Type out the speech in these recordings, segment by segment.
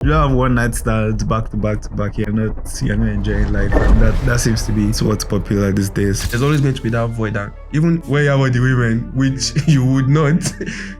You don't have one night stands back to back to back. You're not enjoying life. And that seems to be what's popular these days. There's always going to be that void that even when you have all the women, which you would not,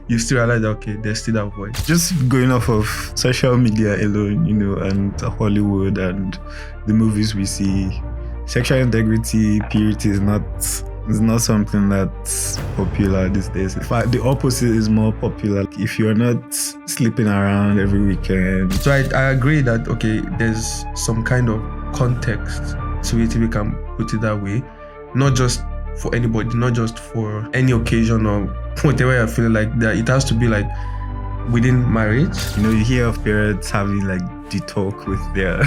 you still realize that okay, there's still that void. Just going off of social media alone, and Hollywood and the movies we see, sexual integrity, purity is not something that's popular these days. In fact, the opposite is more popular. If you're not sleeping around every weekend. So I agree that okay, there's some kind of context to it, if we can put it that way. Not just for anybody, not just for any occasion or whatever you're feeling like that. It has to be like within marriage. You hear of parents having like the talk with their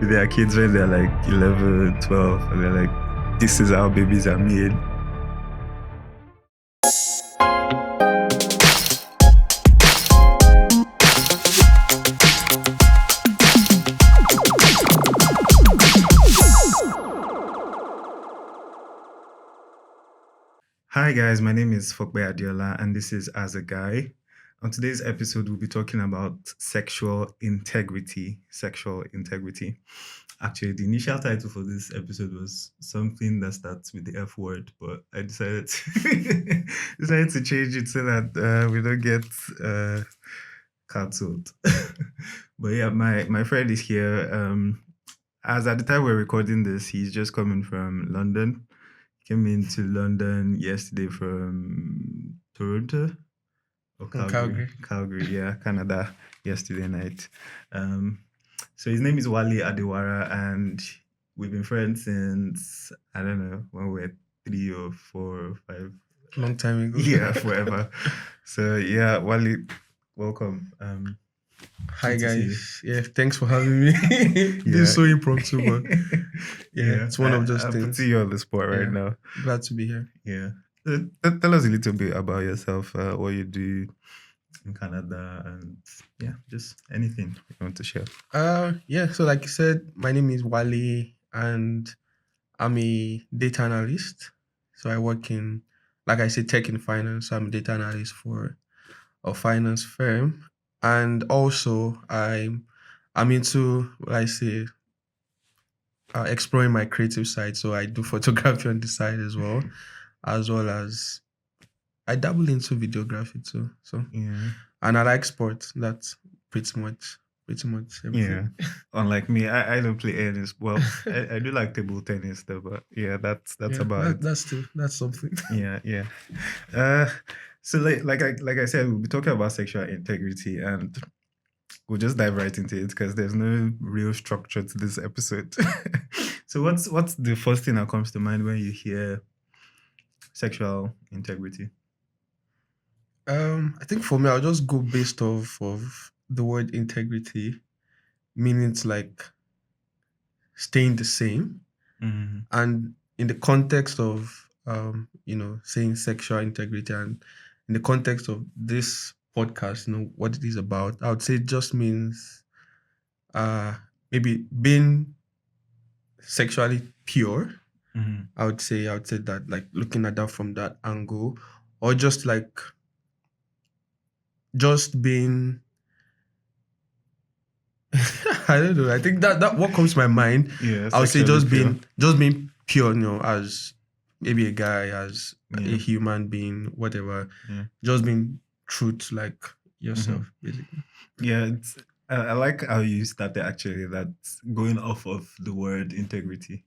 with their kids when they're like 11, 12, and they're like, this is how babies are made. Hi guys, my name is Wale Adewara and this is As a Guy. On today's episode, we'll be talking about sexual integrity. Actually, the initial title for this episode was something that starts with the F word, but I decided to change it so that we don't get cancelled. But yeah, my friend is here. As at the time we're recording this, he's just coming from London. Came into London yesterday from Toronto or Calgary, yeah, Canada, yesterday night. So his name is Wale Adewara, and we've been friends since, I don't know, when we were 3 or 4 or 5. Long time ago. Yeah, forever. So yeah, Wale, welcome. Hi guys. Yeah, thanks for having me. This is so impromptu, but it's one of those I'm things. putting you on the spot right now. Glad to be here. Yeah. Tell us a little bit about yourself, what you do in Canada, and yeah, just anything you want to share. So like you said, my name is Wale and I'm a data analyst. So I work in, like I said, tech and finance. So I'm a data analyst for a finance firm. And also I'm into, exploring my creative side. So I do photography on the side as well as I dabble into videography too. So Yeah. And I like sports. That's pretty much everything. Yeah. Unlike me, I don't play tennis. Well, I do like table tennis though, but yeah, that's about it. That's something. Yeah. So like I said, we'll be talking about sexual integrity, and we'll just dive right into it because there's no real structure to this episode. So what's the first thing that comes to mind when you hear sexual integrity? I think for me, I'll just go based off of the word integrity, meaning it's like staying the same. Mm-hmm. And in the context of saying sexual integrity, and in the context of this podcast, what it is about, I would say it just means maybe being sexually pure. Mm-hmm. I would say that, like, looking at that from that angle, or just being I don't know. I think that what comes to my mind. Yeah, I would say sexually just being pure, as maybe a guy, as a Yeah. human being, whatever. Yeah. Just being true to like yourself, basically. Yeah, I like how you started actually, that going off of the word integrity.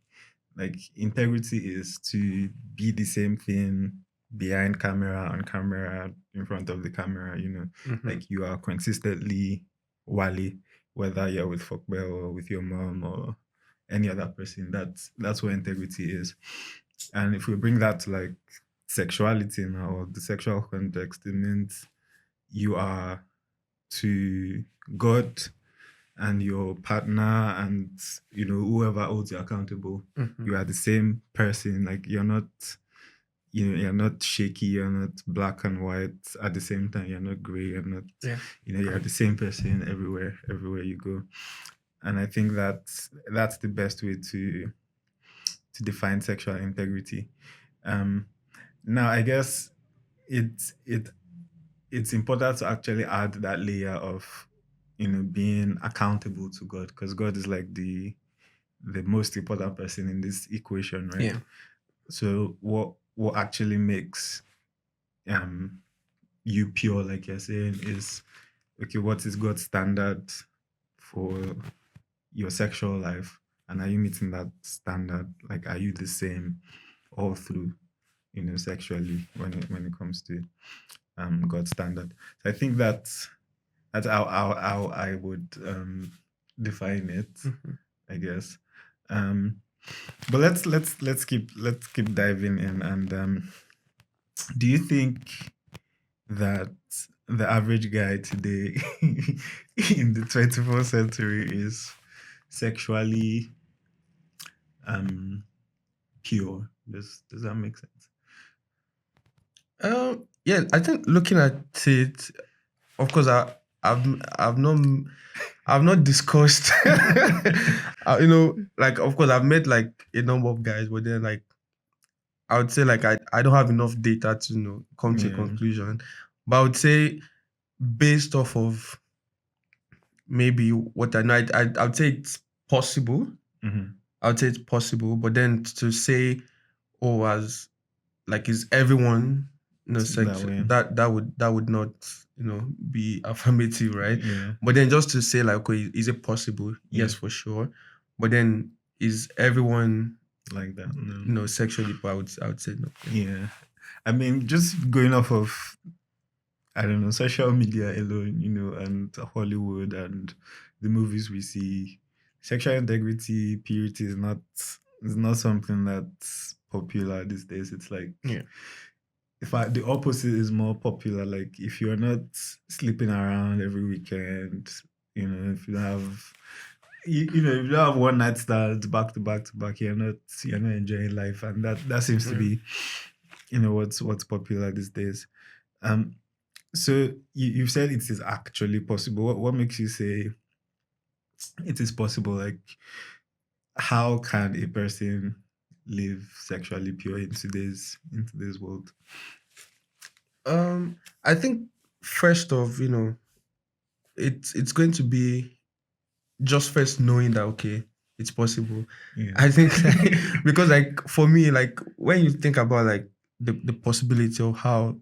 Like, integrity is to be the same thing behind camera, on camera, in front of the camera, Mhm. like you are consistently Wale, whether you're with Folkbell or with your mom or any other person. That's what integrity is. And if we bring that to like sexuality now, or the sexual context, it means you are to God and your partner and whoever holds you accountable. Mhm. You are the same person. Like, you're not shaky, you're not black and white at the same time, you're not gray, you're not you're the same person everywhere you go. And I think that's the best way to define sexual integrity. Now I guess it's important to actually add that layer of being accountable to God, because God is like the most important person in this equation, right? Yeah. So what actually makes um you pure, like you're saying, is okay, what is God's standard for your sexual life? And are you meeting that standard? Like, are you the same all through, sexually when it comes to God's standard? So I think that's how I would define it, Mhm. I guess. Um, but let's keep diving in. And do you think that the average guy today in the 21st century is sexually um pure? Does that make sense? Yeah, I think looking at it, of course, I've I've not I've not discussed. Like of course I've met like a number of guys, but then like I would say like I don't have enough data to come to a Yeah. conclusion. But I would say based off of maybe what I know, I would say it's possible. Hmm. I would say it's possible, but then to say, oh, as like is everyone That sex way. that would not be affirmative, right? Yeah. But then just to say like, okay, is it possible? Yeah. Yes, for sure. But then is everyone Like that. No. sexually pure? I would say no. Yeah. I mean, just going off of, I don't know, social media alone, and Hollywood and the movies we see, sexual integrity, purity is not something that's popular these days. It's like, Yeah. the opposite is more popular. Like, if you're not sleeping around every weekend, if you don't have if you don't have one night stands back to back to back, you're not enjoying life. And that seems to Yeah. be what's popular these days. Um so you've said it is actually possible. What makes you say it is possible? Like, how can a person live sexually pure in today's world? I think first off, it's going to be just first knowing that okay, it's possible. Yeah. I think because like for me, like when you think about like the possibility of how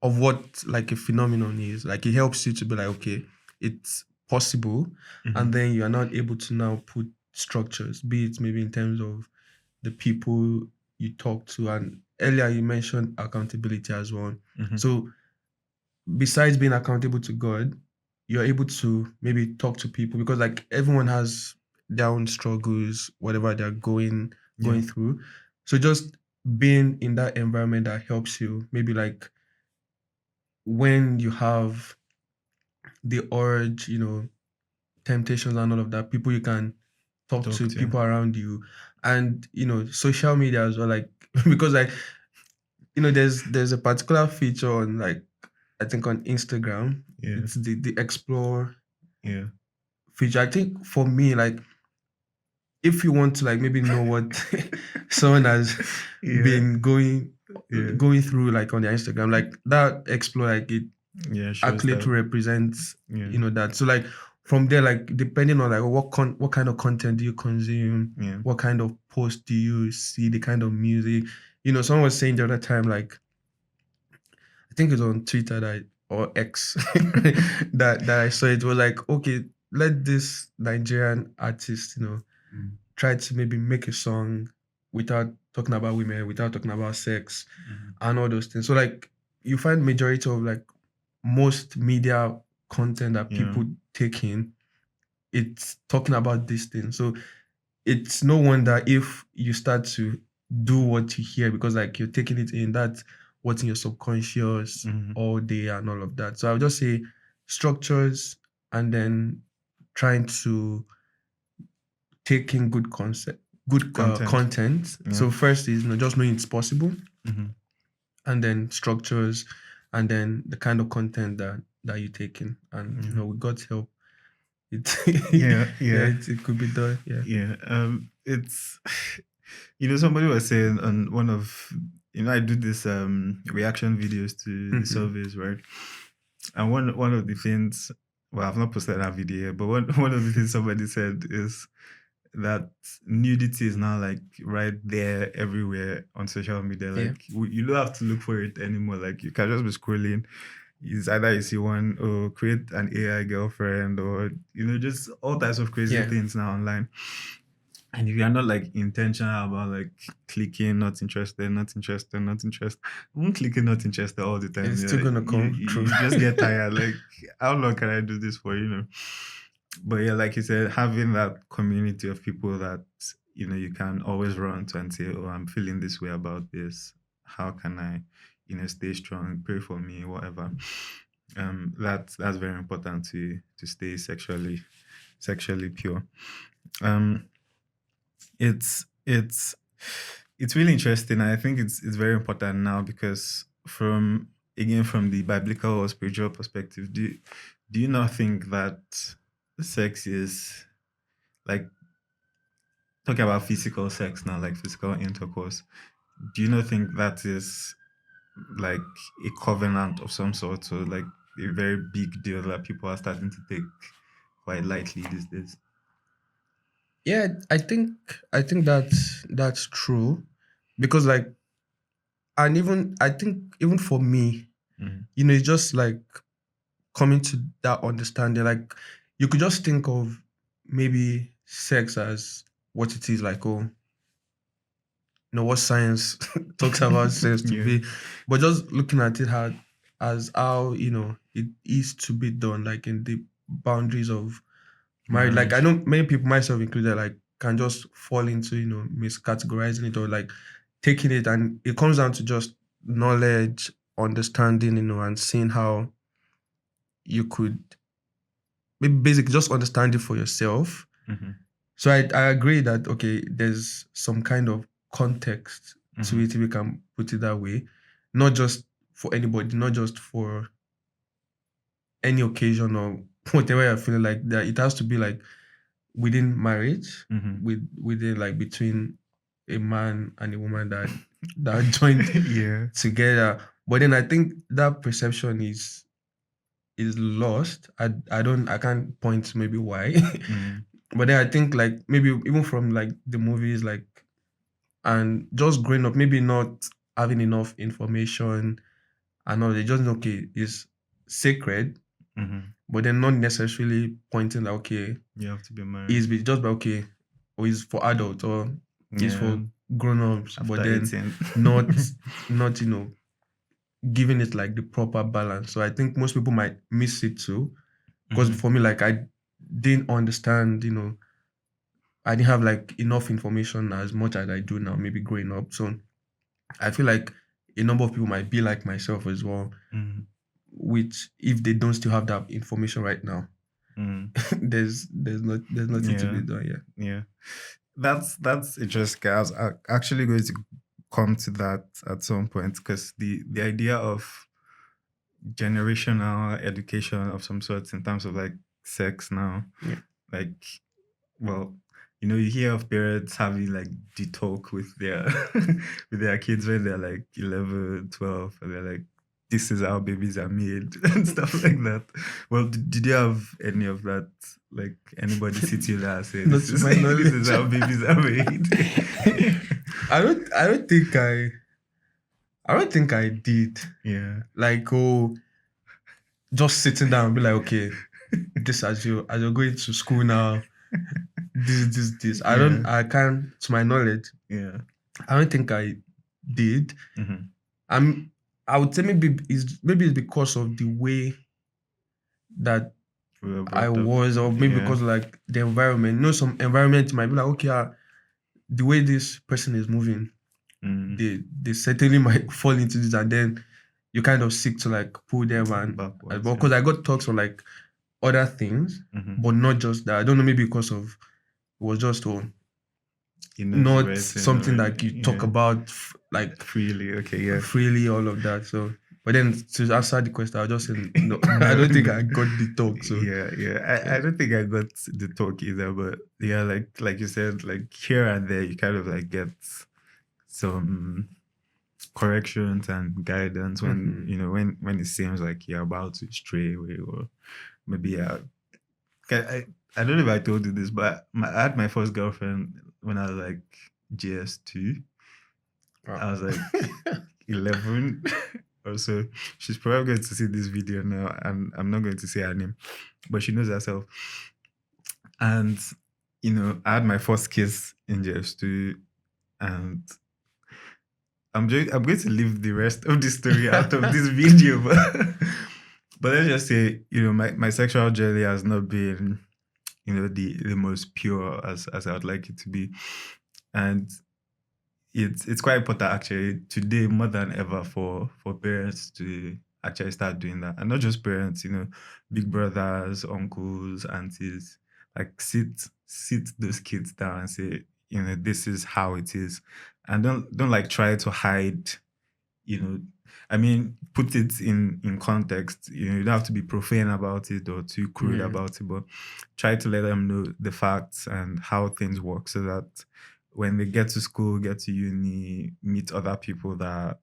of what like a phenomenon is, like it helps you to be like, okay, it's possible, and Mhm. then you are not able to now put structures, be it maybe in terms of the people you talk to, and earlier you mentioned accountability as well. Mhm. So besides being accountable to God, you're able to maybe talk to people because like everyone has their own struggles, whatever they're Yeah. going through. So just being in that environment that helps you, maybe like when you have the urge, temptations and all of that, people you can talk Talk to, to. people around you, and social media as well, like because like there's a particular feature on like I think on Instagram, Yeah. it's the explore Yeah. feature. I think for me, like if you want to like maybe know what someone has Yeah. been Yeah. going through like on their Instagram, like that explore like it Yeah. Shows actually that. to represent Yeah. that. So like from there, like depending on like what kind of content do you consume, Yeah. what kind of post do you see, the kind of music. Someone was saying the other time, like I think it's on Twitter or X that I saw it was like, okay, let this Nigerian artist, try to maybe make a song without talking about women, without talking about sex Mhm. and all those things. So like you find majority of like most media content that Yeah. people take in, it's talking about this thing. So it's no wonder if you start to do what you hear because like you're taking it in, that's what's in your subconscious Mhm. all day and all of that. So I would just say structures and then trying to take in good concept, good Content. content. Yeah. So first is just knowing it's possible, Mhm. and then structures, and then the kind of content that you take in, and Yeah. with God's help, it Yeah. yeah, Yeah. it could be done. Yeah. Yeah. It's somebody was saying on one of I do this reaction videos to the Hmm. surveys, right? And one of the things well, I've not posted that video yet, but one of the things somebody said is that nudity is now like right there everywhere on social media. Yeah, Like you don't have to look for it anymore. Like you can just be scrolling. It's either you see one or create an AI girlfriend or just all types of crazy yeah. things now online. And if you're not like intentional about like clicking not interested, not interested, not interested, even clicking not interested all the time, It's still gonna you come true. you just get tired. Like, how long can I do this for? But yeah, like you said, having that community of people that you can always run to and say, "Oh, I'm feeling this way about this. How can I, stay strong? Pray for me, whatever." That's very important to stay sexually pure. Um, it's it's really interesting. I think it's very important now because from the biblical or spiritual perspective, do you not think that sex is like talking about physical sex now, like physical intercourse? Do you not think that is like a covenant of some sort, or like a very big deal that people are starting to take quite lightly these days? Yeah, I think that's true because like, and even I think even for me, Mhm. it's just like coming to that understanding. Like you could just think of maybe sex as what it is, like, oh, what science talks about sex to Yeah, be, but just looking at it as how it is to be done, like in the boundaries of marriage. Like I marriage. know many people, myself included, like can just fall into miscategorizing it or like taking it, and it comes down to just knowledge, understanding, and seeing how you could maybe basically just understand it for yourself. Hmm. So I agree that okay, there's some kind of context to Hmm. it, if we can put it that way, not just for anybody, not just for any occasion or whatever you're feeling like that. It has to be like within marriage, Hmm. within like between a man and a woman that are joined Yeah. together. But then I think that perception is lost. I can't point to maybe why. Mm. But then I think like maybe even from like the movies, like, and just growing up, maybe not having enough information and all, they just know, okay, it's sacred, Hmm. but then not necessarily pointing that okay, You have to be married. is just by okay, or is for adults or is Yeah. for grown-ups, but After then 18. not not giving it like the proper balance. So I think most people might miss it too. Because Hmm. for me, like I didn't understand, I didn't have like enough information as much as I do now, maybe growing up. So I feel like a number of people might be like myself as well, Hmm. which if they don't still have that information right now, Hmm. there's nothing to Yeah. be done. Yeah. Yeah. That's interesting. I was actually going to come to that at some point because the idea of generational education of some sort in terms of like sex now, Yeah. like, well, you hear of parents having like the talk with their with their kids when they're like 11, 12, and they're like, this is how babies are made and stuff like that. Well, did you have any of that? Like anybody sit you there and say, Not this to is my this is knowledge. how babies are made? I don't think I did. Yeah. Like, oh, just sitting down and be like, okay, this as you're going to school now, this. Yeah. I can't, to my knowledge, Yeah. I don't think I did. Hmm. I'm I would say maybe it's because of the way that We were I brought up. was, or maybe Yeah. because of like the environment. Some environment might be like, okay, the way this person is moving, Mm. they certainly might fall into this, and then you kind of seek to like pull them, and Backwards. Yeah. because I got talks on like other things, Hmm. but not just that. I don't know, maybe because of it was just The not right thing something or that you talk yeah. about like Freely. Okay. Yeah. freely, all of that. So, but then to answer the question, I'll just say no. I don't think No. I got the talk. So, Yeah, yeah. I yeah. don't think I got the talk either, but yeah, like you said, like here and there, you kind of like get some corrections and guidance when Hmm. when it seems like you're about to stray away or maybe I don't know if I told you this, but I had my first girlfriend when I was like GS2. Wow. I was like 11 or so. She's probably going to see this video now, and I'm not going to say her name, but she knows herself. And I had my first kiss in GS2, and I'm going to leave the rest of the story out of this video, but let's just say, my sexual journey has not been, the most pure as I would like it to be. And it's quite important actually today more than ever for parents to actually start doing that. And not just parents, big brothers, uncles, aunties, like sit those kids down and say, this is how it is. And don't like try to hide, you know I mean, put it in context. You don't have to be profane about it or too crude Mm, about it, but try to let them know the facts and how things work, so that when they get to school, get to uni, meet other people that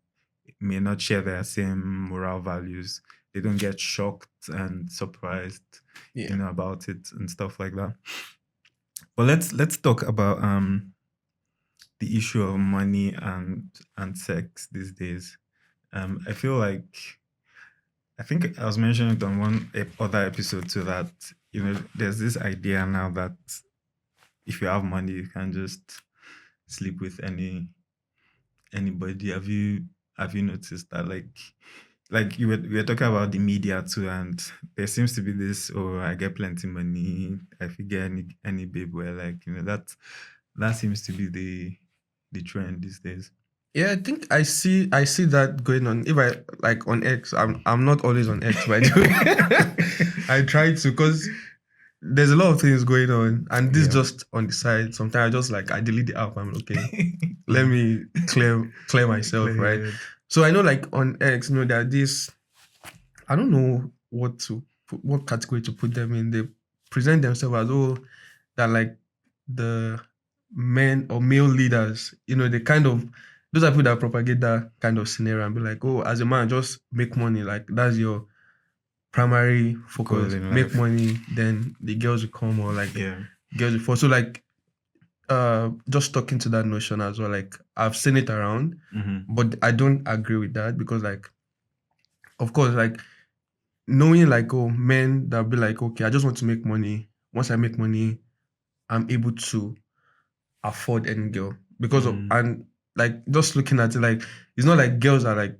may not share their same moral values, they don't get shocked and surprised, yeah. about it and stuff like that. But let's talk about the issue of money and sex these days. I feel like, I think I was mentioning it on one other episode too, that there's this idea now that if you have money, you can just sleep with anybody. Have you noticed that, like we were talking about the media too, and there seems to be this, oh, I get plenty money, I figure any babe where, like, that seems to be the trend these days. Yeah, I think I see that going on. If I like on X, I'm not always on X, by the way. I try to, because there's a lot of things going on, and this Yeah. just on the side. Sometimes I just like I delete the app. I'm okay. Let Yeah. me clear myself, Clear right? your head. So I know, like on X, there are these. I don't know what category to put them in. They present themselves as, oh, that like the men or male leaders. They kind of, those are people that propagate that kind of scenario and be like, oh, as a man, just make money. Like that's your primary Goal focus. in Make life. money, then the girls will come, or like Yeah. girls will fall. So like just talking to that notion as well. Like I've seen it around, Mm-hmm. but I don't agree with that, because like, of course, like knowing like, oh, men that be like, okay, I just want to make money. Once I make money, I'm able to afford any girl, because of, Mm. and like just looking at it, like it's not like girls are like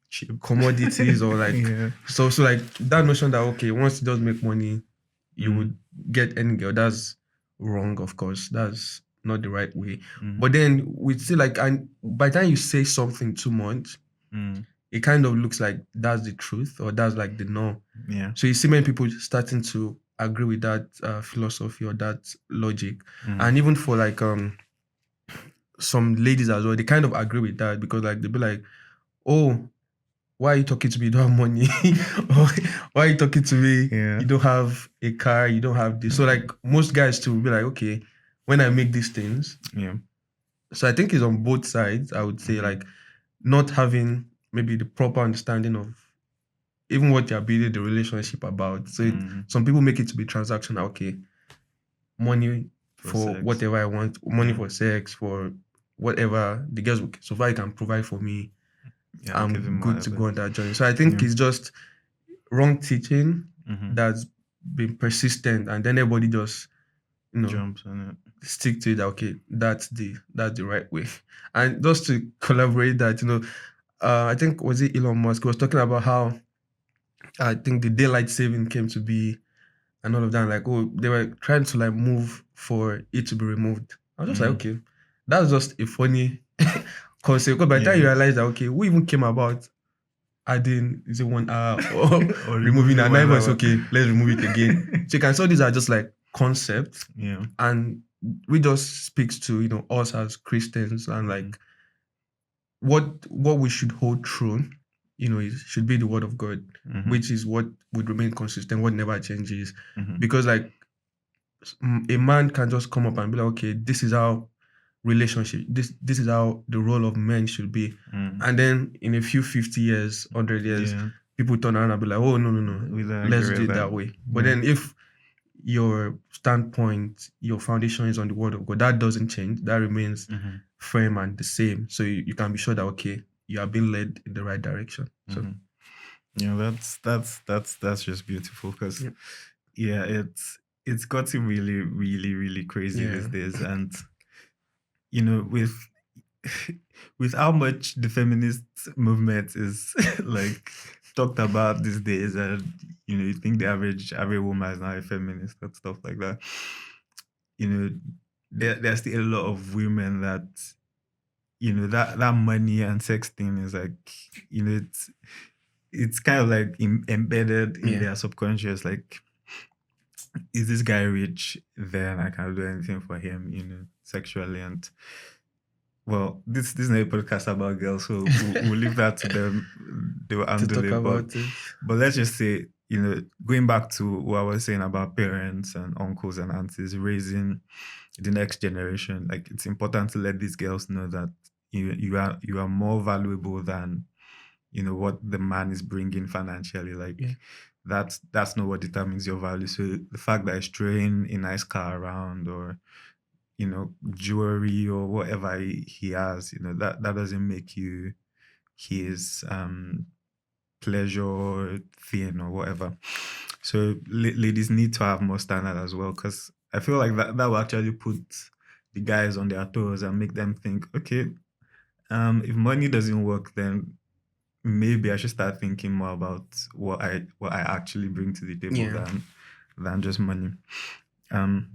Cheap. commodities or like, Yeah. so like that notion that, okay, once you just make money, you would get any girl. That's wrong, of course. That's not the right way. Mm. But then we see like, and by the time you say something too much, Mm. it kind of looks like that's the truth, or that's like the norm. Yeah. So you see many people starting to agree with that philosophy or that logic. Mm. And even for like some ladies as well, they kind of agree with that, because like they'll be like, oh, why are you talking to me? You don't have money. Or why are you talking to me? Yeah. You don't have a car, you don't have this. So like most guys too will be like, okay, when I make these things. Yeah. So I think it's on both sides, I would say, Mhm. like not having maybe the proper understanding of even what you're building the relationship about. So some people make it to be transactional. Okay, money for sex. whatever I want, money Yeah. for sex, for whatever the girls, so far you can provide for me, Yeah. I'll give him I'm good to whatever. go on that journey. So I think Yeah. it's just wrong teaching Mhm. that's been persistent, and then everybody just Jumps on it. stick to it. That, okay, that's the right way. And just to collaborate that, I think, was it Elon Musk was talking about how I think the daylight saving came to be and all of that. Like, oh, they were trying to like move for it to be removed. I was just like, okay, that's just a funny concept. Because by the time you Yeah. realize that, okay, we even came about adding, is it 1 hour or Or removing removing that? Now one everyone's hour. okay, let's remove it again. So you can see these are just like concepts, Yeah. and we just speaks to us as Christians, and like what we should hold true, should be the word of God, which is what would remain consistent, what never changes. Because like a man can just come up and be like, okay, this is how relationship, this is how the role of men should be. And then in a few 50 years, 100 years, Yeah. people turn around and be like, oh no, no, no, We don't let's agree do with it that. that way. But Yeah. then if your standpoint, your foundation is on the word of God, that doesn't change. That remains Mm-hmm. firm and the same. So you can be sure that okay, you are being led in the right direction. So Mm-hmm. Yeah, that's just beautiful because yeah, yeah, it's gotten really, really, really crazy these yeah, days, and with with how much the feminist movement is like talked about these days, and you think the average woman is now a feminist and stuff like that. You know, there's still a lot of women that that money and sex thing is like it's kind of like embedded in yeah, their subconscious. Like, is this guy rich? Then I can do anything for him, sexually. And well, this is not a podcast about girls, so we'll leave that to them. They will to handle talk it. But about it. but let's just say, going back to what I was saying about parents and uncles and aunties raising the next generation, like it's important to let these girls know that you are more valuable than what the man is bringing financially. Yeah, Like that's not what determines your value. So the fact that he's throwing a nice car around, or jewelry, or whatever he has, that doesn't make you his pleasure thing or whatever. So ladies need to have more standard as well, because I feel like that will actually put the guys on their toes and make them think, okay, if money doesn't work, then maybe I should start thinking more about what I actually bring to the table yeah. than just money. Um,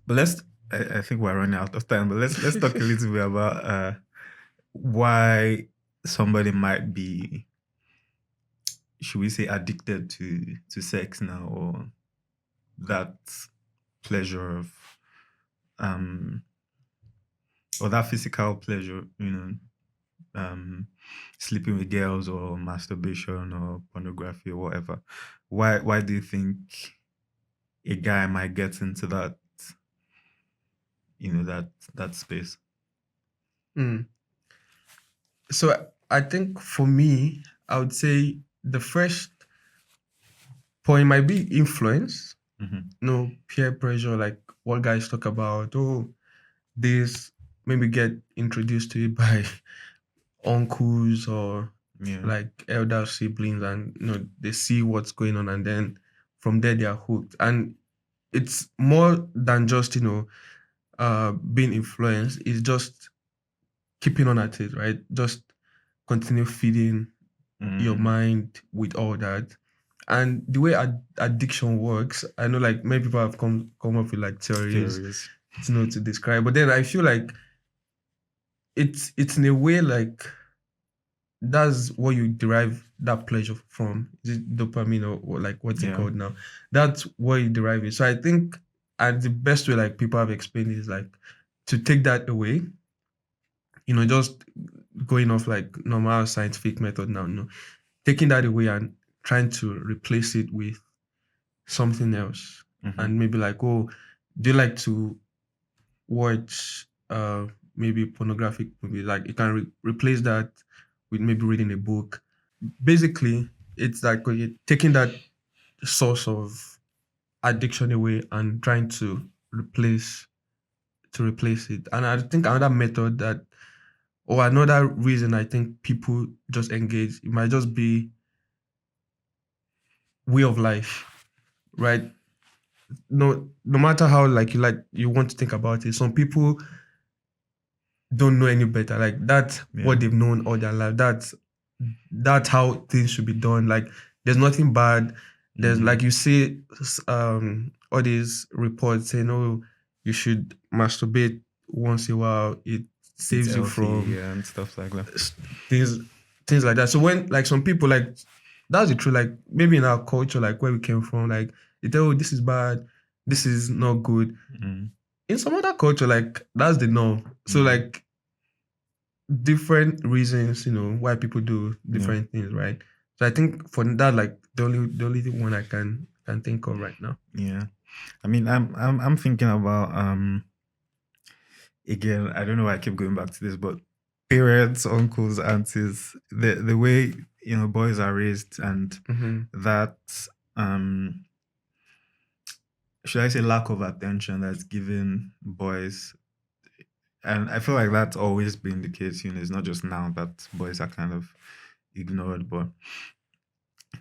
but I think we're running out of time. But let's talk a little bit about why somebody might be, should we say, addicted to sex now, or that pleasure of um or that physical pleasure, um sleeping with girls, or masturbation, or pornography, or whatever. Why do you think a guy might get into that space? Mm. So I think for me, I would say the first point might be influence. Mm-hmm. No peer pressure, like what guys talk about. Oh, this maybe get introduced to it by uncles or Yeah. like elder siblings, and they see what's going on, and then from there they are hooked. And it's more than just being influenced. It's just keeping on at it, right? Just continue feeding your Mm, mind with all that. And the way addiction works, I know like many people have come up with like theories theories. to describe, but then I feel like it's in a way like that's what you derive that pleasure from. Is it dopamine, or like what's it Yeah. called now? That's where you derive it. So I think, and the best way like people have explained is like to take that away, just going off like normal scientific method now, no, taking that away and trying to replace it with something else. Mm-hmm. And maybe like, oh, do you like to watch maybe pornographic movies? Like you can replace that with maybe reading a book. Basically, it's like okay, taking that source of addiction away and trying to replace it. And I think another method that, or another reason I think people just engage, it might just be way of life, right? No matter how you want to think about it, some people don't know any better. Like that's Yeah. what they've known all their life. That's how things should be done. Like there's nothing bad. There's Mm-hmm. like you see all these reports saying, oh, you should masturbate once in a while. It It's saves you healthy, from yeah, and stuff like that. s- things things like that. So when like some people like that's the truth, like maybe in our culture, like where we came from, like they tell, oh, this is bad, this is not good. Mm-hmm. In some other culture, like that's the norm. So Mm-hmm. like different reasons, why people do Yeah. different things, right? So I think for that, like the only one I can think of right now. Yeah. I mean, I'm thinking about again. I don't know why I keep going back to this, but parents, uncles, aunties, the way boys are raised, and Mm-hmm. that um should I say lack of attention that's given boys. And I feel like that's always been the case. It's not just now that boys are kind of ignored, but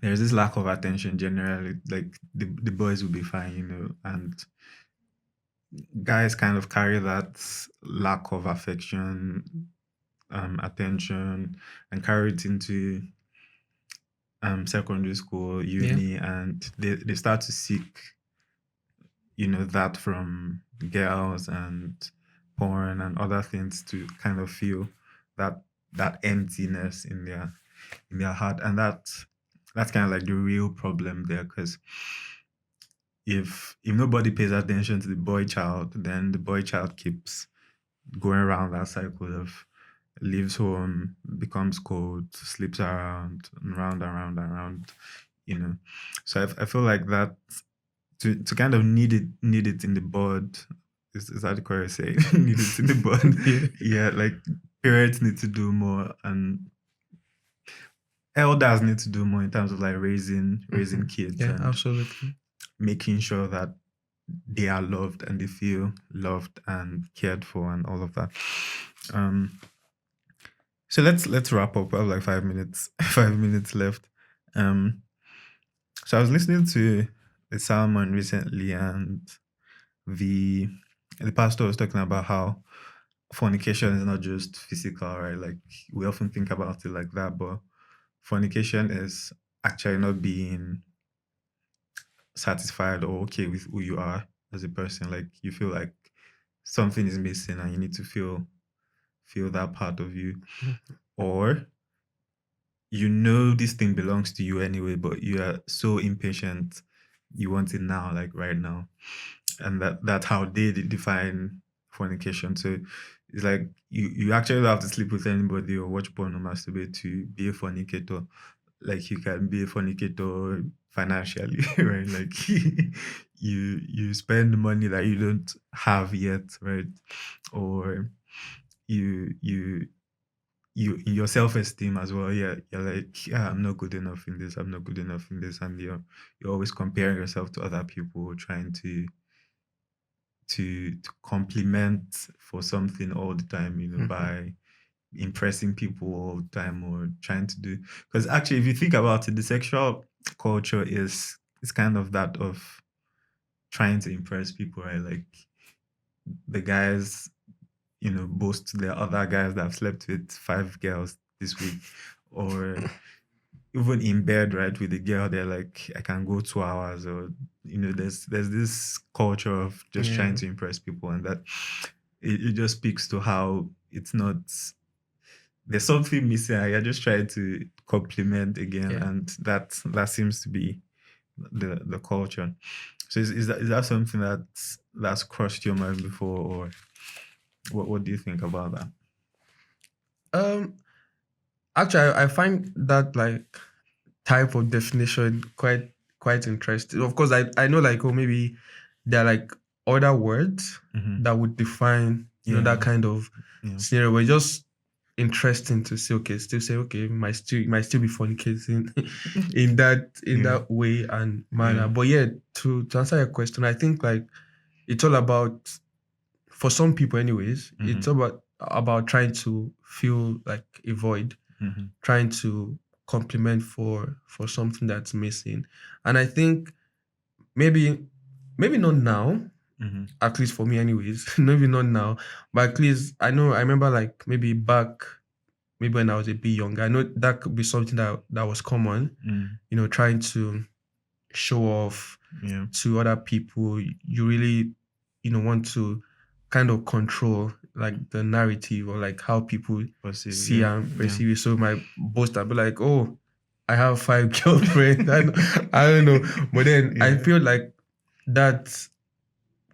there's this lack of attention generally. Like the boys will be fine, and guys kind of carry that lack of affection, attention, and carry it into secondary school, Yeah. uni, and they start to seek, that from girls and porn and other things to kind of feel that that emptiness in their heart. And that's kind of like the real problem there, because if nobody pays attention to the boy child, then the boy child keeps going around that cycle of leaves home, becomes cold, sleeps around, and round and round and round, you know. So I feel like that, to kind of need it in the bud. Is that the correct say? Need it in the bud. Yeah. Yeah, like parents need to do more, and elders need to do more in terms of like Mm-hmm. raising kids, Yeah, and absolutely. making sure that they are loved and they feel loved and cared for and all of that. Um, so let's wrap up. We have like 5 minutes, 5 minutes left. Um, so I was listening to the sermon recently, and the the pastor was talking about how fornication is not just physical, right? Like we often think about it like that, but fornication is actually not being satisfied or okay with who you are as a person. Like you feel like something is missing, and you need to feel that part of you. Mhm. Or this thing belongs to you anyway, but you are so impatient, you want it now, like right now. And that's how they define fornication. So it's like you actually don't have to sleep with anybody or watch porn or masturbate to be a fornicator. Like you can be a fornicator financially, right? Like you spend money that you don't have yet, right? Or you in your self-esteem as well. Yeah, you're like, yeah, I'm not good enough in this, I'm not good enough in this, and you're always comparing yourself to other people, trying to compliment for something all the time, Mhm. by impressing people all the time, or trying to do, because actually if you think about it, the sexual culture is kind of that of trying to impress people, right? Like the guys, boast to their other guys that have slept with 5 girls this week, or even in bed, right, with the girl, they're like, I can go 2 hours, or there's this culture of just trying Yeah. to impress people, and that it just speaks to how it's not. There's something missing. You're just trying to compliment again, Yeah. and that seems to be the culture. So is that something that's crossed your mind before, or what do you think about that? Um. Actually, I find that like type of definition quite interesting. Of course, I know like, oh, maybe there are like other words Hmm. that would define that Yeah, kind of yeah, scenario, but it's just interesting to say, okay, still say, okay, might still be fornicating in yeah, that way and yeah. manner. But yeah, to answer your question, I think like it's all about, for some people anyways, it's Hmm. all about trying to feel like a void, Hmm. trying to complement for something that's missing. And I think maybe not now, Hmm. at least for me anyways, maybe not now, but at least I remember like maybe back, maybe when I was a bit younger, I know that could be something that was common, Mm. trying to show off Yeah. to other people. You really, want to kind of control like the narrative, or like how people Passive. see Yeah. and Yeah. perceive it. So my boast, I'd be like, oh, I have 5 girlfriends. I don't know. But then I Yeah. feel like that's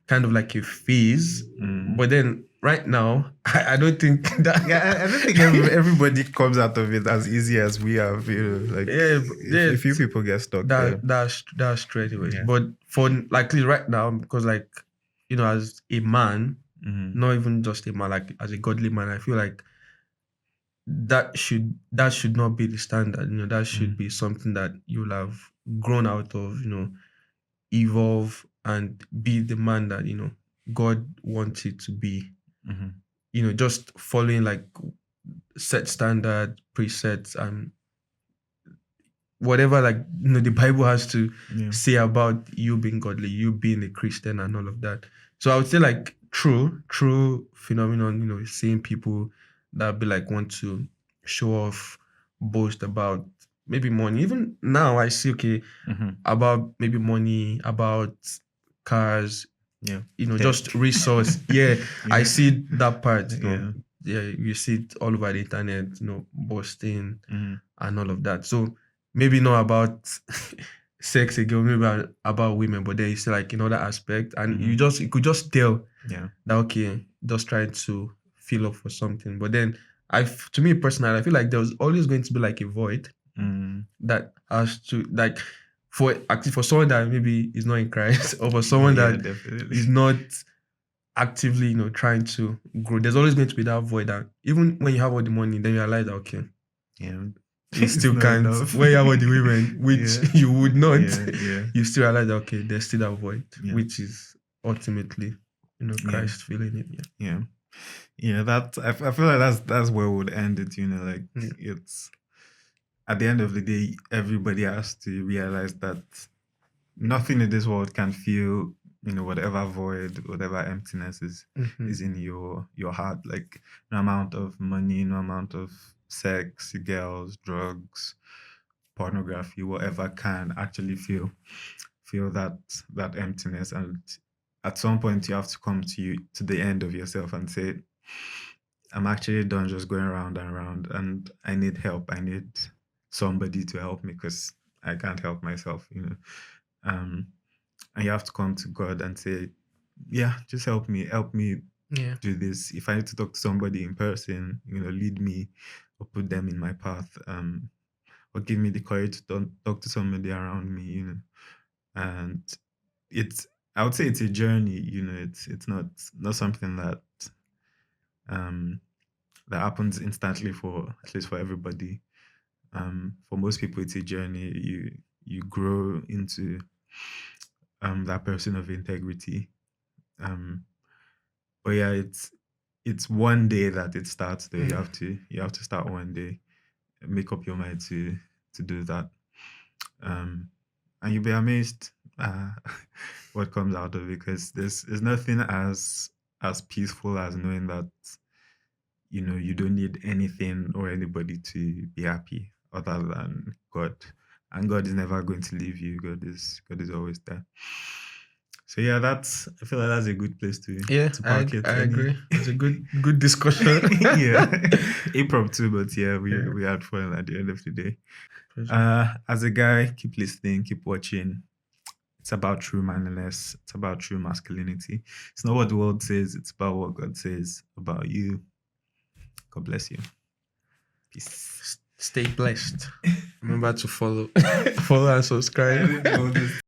kind of like a phase. Mm. But then right now, I don't think Yeah, that. I don't think everybody comes out of it as easy as we have. Like Yeah, a few people get stuck there. that's true anyways. Yeah. But for like right now, because like, as a man, Mm-hmm. not even just a man, like as a godly man, I feel like that should not be the standard. That should Mm, be something that you'll have grown out of. Evolve and be the man that God wants you to be. mhm. Just following like set standard presets and whatever, like the Bible has to Yeah. say about you being godly, you being a Christian and all of that. So I would say like true phenomenon, seeing people that be like want to show off, boast about maybe money. Even now I see, okay, Mhm. about maybe money, about cars, Yeah. just Tech. resource. Yeah, I Yeah. see that part. Yeah. Yeah, you see it all over the internet, boasting Mhm. and all of that. So maybe not about sex again, maybe about women, but then you see like in other aspect, and Mhm. you could just tell Yeah. that, okay, just trying to fill up for something. But then to me personally, I feel like there's always going to be like a void Mm. that has to, like, for actually for someone that maybe is not in Christ or for someone Yeah, that definitely. is not actively trying to grow. There's always going to be that void that even when you have all the money, then you realize that, okay, Yeah. you It's still not can't. enough. When you have all the women, which Yeah. you would not, Yeah. Yeah. you still realize that, okay, there's still that void, Yeah. which is ultimately, Yeah. Christ filling it. Yeah. Yeah. Yeah. I feel like that's where we would end it. Like Yeah. it's at the end of the day, everybody has to realize that nothing in this world can fill whatever void, whatever emptiness is Mhm. in your heart. Like no amount of money, no amount of sex, girls, drugs, pornography, whatever can actually feel that emptiness. And at some point you have to come to the end of yourself and say, I'm actually done just going around and around, and I need help. I need somebody to help me because I can't help myself. um and you have to come to God and say, yeah, just help me Yeah. do this. If I need to talk to somebody in person, lead me or put them in my path, or give me the courage to talk to somebody around me. And it's I would say it's a journey. It's not something um that happens instantly, for at least for everybody. For most people it's a journey. You grow into that person of integrity. um but yeah, it's one day that it starts though. you Yeah. have to you have to start one day, make up your mind to do that. um and you'll be amazed uh what comes out of it, because there's nothing as peaceful as knowing that you don't need anything or anybody to be happy other than God. And God is never going to leave you. God is always there. So yeah, I feel like that's a good place to Yeah, park I it. agree. It's a good discussion. Yeah. Impromptu, but yeah, we Yeah. we had fun at the end of the day. Pleasure. As a guy, keep listening, keep watching. It's about true manliness. It's about true masculinity. It's not what the world says. It's about what God says about you. God bless you. Peace. Stay blessed. Remember to follow, follow and I subscribe. didn't know this.